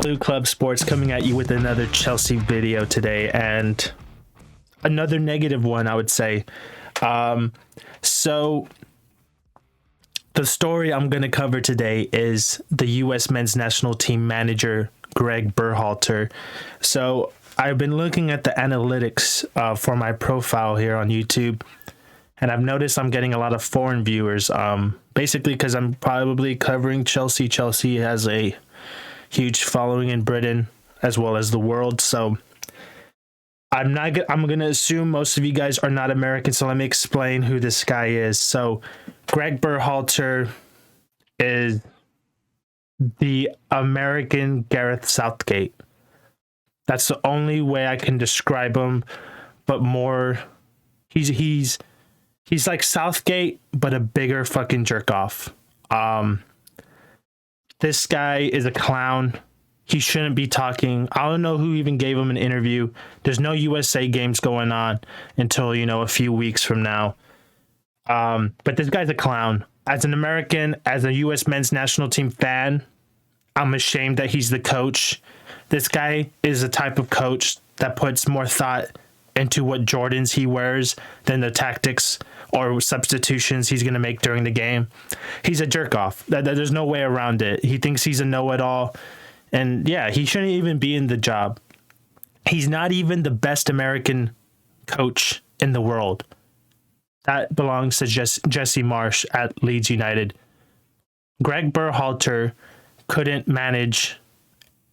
Blue Club Sports coming at you with another Chelsea video today, and another negative one, I would say. So the story I'm going to cover today is the U.S. men's national team manager, Gregg Berhalter. So I've been looking at the analytics for my profile here on YouTube, and I've noticed I'm getting a lot of foreign viewers, basically because I'm probably covering Chelsea. Chelsea has a huge following in Britain as well as the world. So I'm going to assume most of you guys are not American. So let me explain who this guy is. So Gregg Berhalter is the American Gareth Southgate. That's the only way I can describe him, but more he's like Southgate, but a bigger fucking jerk off. This guy is a clown. He shouldn't be talking. I don't know who even gave him an interview. There's no USA games going on until, a few weeks from now. But this guy's a clown. As an American, as a US men's national team fan, I'm ashamed that he's the coach. This guy is the type of coach that puts more thought into what Jordans he wears than the tactics or substitutions he's going to make during the game. He's a jerk off. There's no way around it. He thinks he's a know-it-all. And yeah, he shouldn't even be in the job. He's not even the best American coach in the world. That belongs to Jesse Marsch at Leeds United. Gregg Berhalter couldn't manage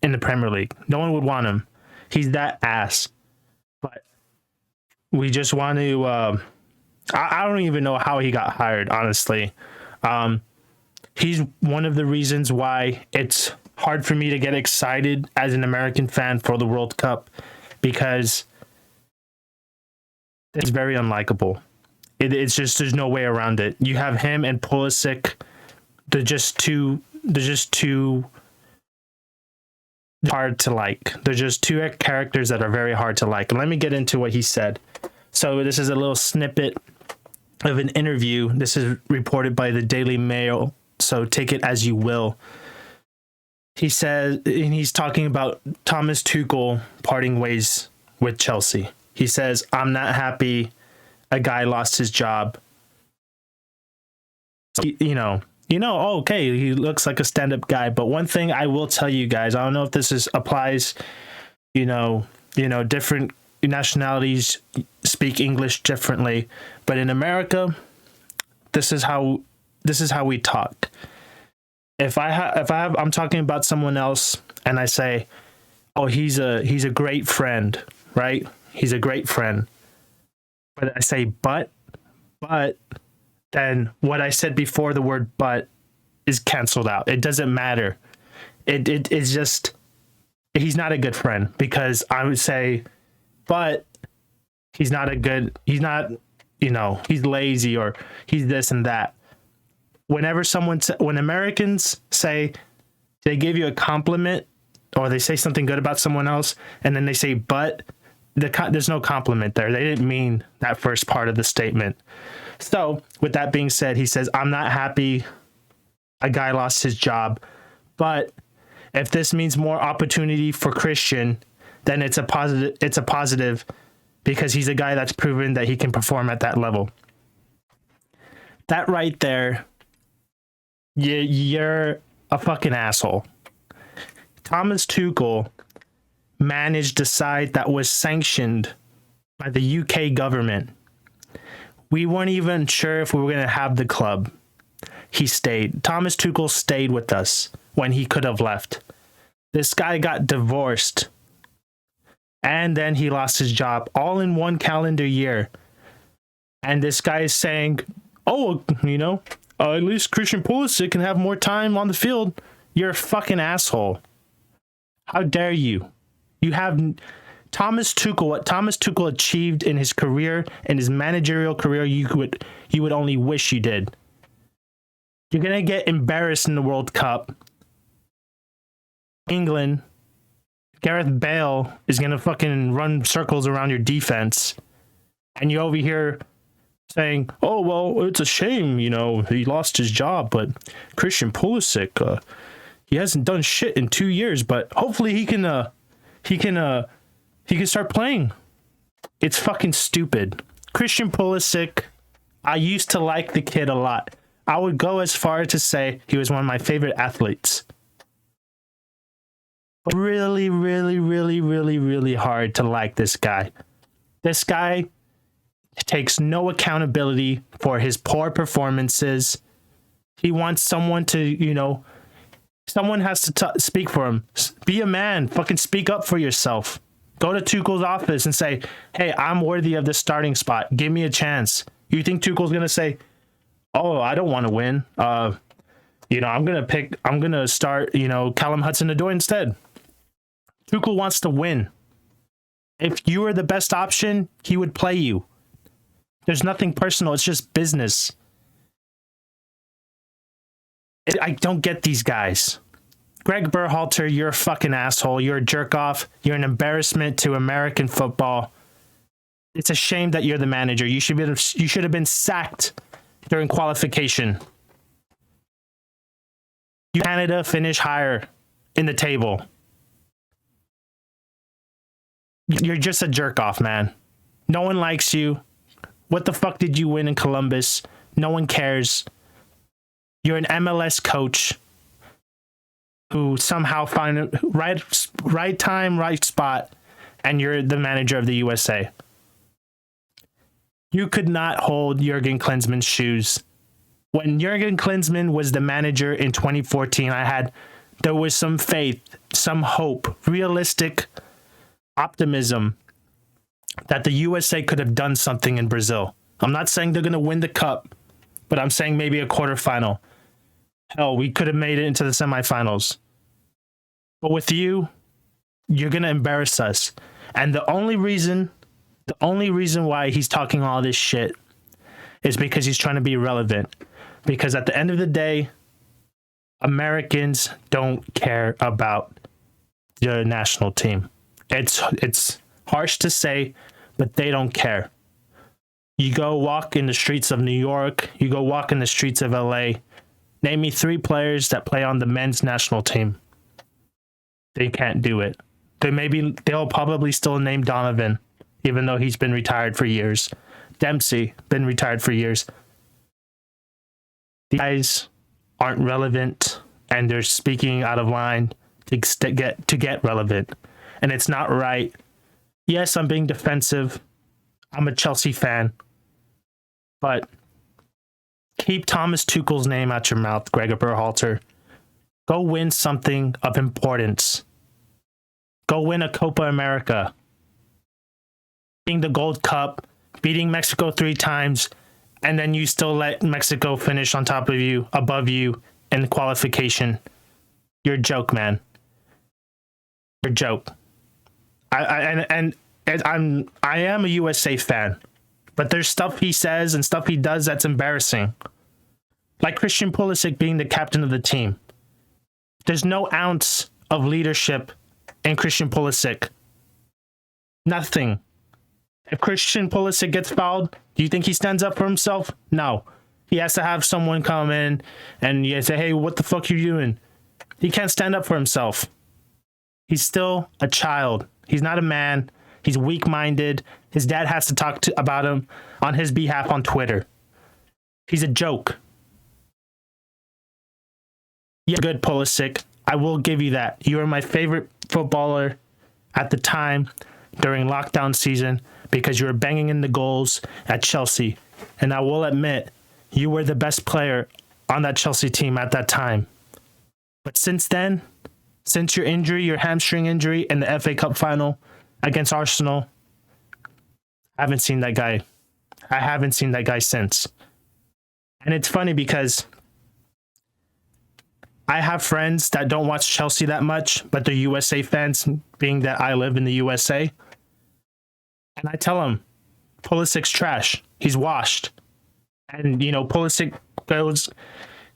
in the Premier League. No one would want him. He's that ass. But we just want to... I don't even know how he got hired, honestly. He's one of the reasons why it's hard for me to get excited as an American fan for the World Cup, because it's very unlikable. It's just, there's no way around it. You have him and Pulisic. They're just too hard to like. They're just two characters that are very hard to like. And let me get into what he said. So this is a little snippet of an interview. This is reported by the Daily Mail, so take it as you will. He says, and he's talking about Thomas Tuchel parting ways with Chelsea. He says, "I'm not happy a guy lost his job." Okay, he looks like a stand-up guy, but one thing I will tell you guys, I don't know if this applies, different nationalities speak English differently, but in America, this is how we talk. If I'm talking about someone else and I say, "Oh, he's a great friend," right? He's a great friend. But I say but then what I said before the word "but" is canceled out. It doesn't matter. It's just, he's not a good friend, because I would say, but he's not, he's lazy, or he's this and that. When Americans say, they give you a compliment or they say something good about someone else and then they say, but, there's no compliment there. They didn't mean that first part of the statement. So with that being said, he says, "I'm not happy a guy lost his job, but if this means more opportunity for Christian, then it's a positive because he's a guy that's proven that he can perform at that level." That right there, you're a fucking asshole. Thomas Tuchel managed a side that was sanctioned by the UK government. We weren't even sure if we were going to have the club. He stayed. Thomas Tuchel stayed with us when he could have left. This guy got divorced, and then he lost his job all in one calendar year. And this guy is saying, "Oh, at least Christian Pulisic can have more time on the field." You're a fucking asshole. How dare you? You have Thomas Tuchel. What Thomas Tuchel achieved in his career, in his managerial career, you would only wish you did. You're gonna get embarrassed in the World Cup. England, Gareth Bale is gonna fucking run circles around your defense, and you're over here saying, "Oh well, it's a shame, he lost his job, but Christian Pulisic, He hasn't done shit in 2 years, but hopefully he can start playing. It's fucking stupid. Christian Pulisic, I used to like the kid a lot. I would go as far to say he was one of my favorite athletes. But really, really, really, really, really hard to like this guy. This guy takes no accountability for his poor performances. He wants someone to, someone has to speak for him. Be a man. Fucking speak up for yourself. Go to Tuchel's office and say, hey, I'm worthy of the starting spot. Give me a chance. You think Tuchel's going to say, oh, I don't want to win. I'm going to start, Callum Hudson-Odoi instead. Tuchel wants to win. If you were the best option, he would play you. There's nothing personal. It's just business. I don't get these guys. Gregg Berhalter, you're a fucking asshole. You're a jerk off. You're an embarrassment to American football. It's a shame that you're the manager. You should have been sacked during qualification. Canada finish higher in the table. You're just a jerk off, man. No one likes you. What the fuck did you win in Columbus? No one cares. You're an MLS coach who somehow find a right time, right spot, and you're the manager of the USA. You could not hold Jurgen Klinsmann's shoes. When Jurgen Klinsmann was the manager in 2014, there was some faith, some hope, realistic optimism that the USA could have done something in Brazil. I'm not saying they're going to win the cup, but I'm saying maybe a quarterfinal. Hell, we could have made it into the semifinals. But with you, you're going to embarrass us. And the only reason why he's talking all this shit is because he's trying to be relevant. Because at the end of the day, Americans don't care about the national team. It's harsh to say, but they don't care. You go walk in the streets of New York, you go walk in the streets of LA, name me 3 players that play on the men's national team. They can't do it. They'll probably still name Donovan, even though he's been retired for years. Dempsey, been retired for years. These guys aren't relevant, and they're speaking out of line to get relevant. And it's not right. Yes, I'm being defensive. I'm a Chelsea fan. But keep Thomas Tuchel's name out your mouth, Gregg Berhalter. Go win something of importance. Go win a Copa America. Beating the Gold Cup, beating Mexico 3 times, and then you still let Mexico finish on top of you, above you in qualification. You're a joke, man. You're a joke. I am a USA fan, but there's stuff he says and stuff he does that's embarrassing. Like Christian Pulisic being the captain of the team. There's no ounce of leadership in Christian Pulisic. Nothing. If Christian Pulisic gets fouled, do you think he stands up for himself? No. He has to have someone come in and say, hey, what the fuck you doing? He can't stand up for himself. He's still a child. He's not a man. He's weak-minded. His dad has to talk about him on his behalf on Twitter. He's a joke. You're good, Pulisic. I will give you that. You were my favorite footballer at the time during lockdown season because you were banging in the goals at Chelsea. And I will admit, you were the best player on that Chelsea team at that time. But since then, since your injury, your hamstring injury in the FA Cup final against Arsenal, I haven't seen that guy. I haven't seen that guy since. And it's funny because I have friends that don't watch Chelsea that much, but they're USA fans, being that I live in the USA. And I tell them, Pulisic's trash. He's washed. And, Pulisic goes,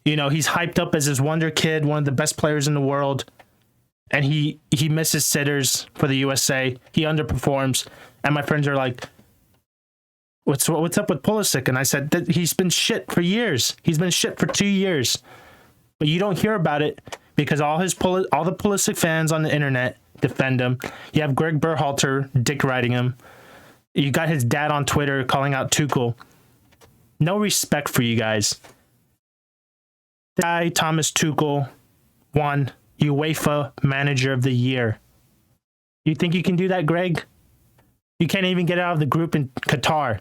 he's hyped up as this wonder kid, one of the best players in the world. And he misses sitters for the USA. He underperforms. And my friends are like, what's up with Pulisic? And I said that he's been shit for years. He's been shit for 2 years. But you don't hear about it because all the Pulisic fans on the internet defend him. You have Gregg Berhalter dick riding him. You got his dad on Twitter calling out Tuchel. No respect for you guys. The guy, Thomas Tuchel, won UEFA Manager of the Year. You think you can do that, Greg? You can't even get out of the group in Qatar.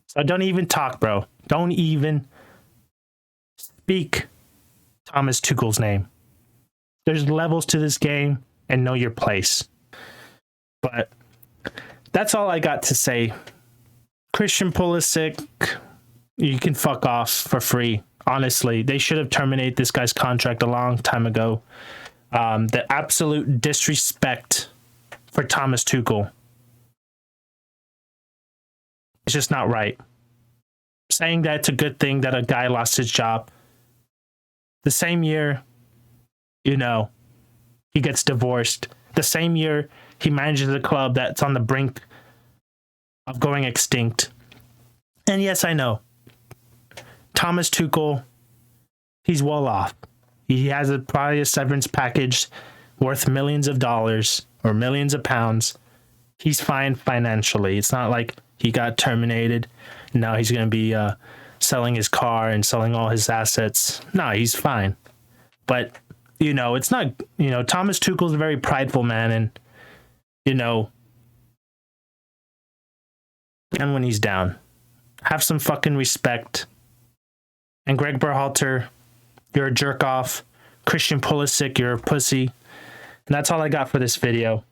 So don't even talk, bro. Don't even speak Thomas Tuchel's name. There's levels to this game, and know your place. But that's all I got to say. Christian Pulisic, you can fuck off for free. Honestly, they should have terminated this guy's contract a long time ago. The absolute disrespect for Thomas Tuchel. It's just not right. Saying that it's a good thing that a guy lost his job. The same year, he gets divorced. The same year, he manages a club that's on the brink of going extinct. And yes, I know. Thomas Tuchel, he's well off. He has probably a severance package worth millions of dollars or millions of pounds. He's fine financially. It's not like he got terminated. Now he's going to be selling his car and selling all his assets. No, he's fine. But, it's not, Thomas Tuchel's a very prideful man. And, and when he's down, have some fucking respect. And Gregg Berhalter, you're a jerk off. Christian Pulisic, you're a pussy. And that's all I got for this video.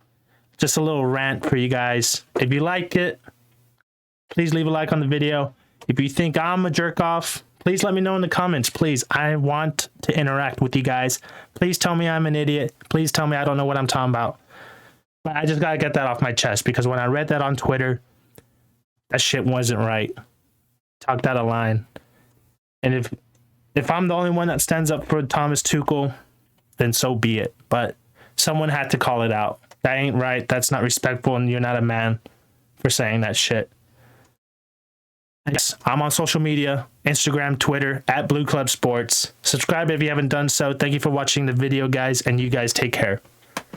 Just a little rant for you guys. If you liked it, please leave a like on the video. If you think I'm a jerk off, please let me know in the comments. Please, I want to interact with you guys. Please tell me I'm an idiot. Please tell me I don't know what I'm talking about. But I just got to get that off my chest, because when I read that on Twitter, that shit wasn't right. Talked out of line. And if I'm the only one that stands up for Thomas Tuchel, then so be it. But someone had to call it out. That ain't right. That's not respectful, and you're not a man for saying that shit. Yes, I'm on social media, Instagram, Twitter, @Blue Club Sports. Subscribe if you haven't done so. Thank you for watching the video, guys, and you guys take care.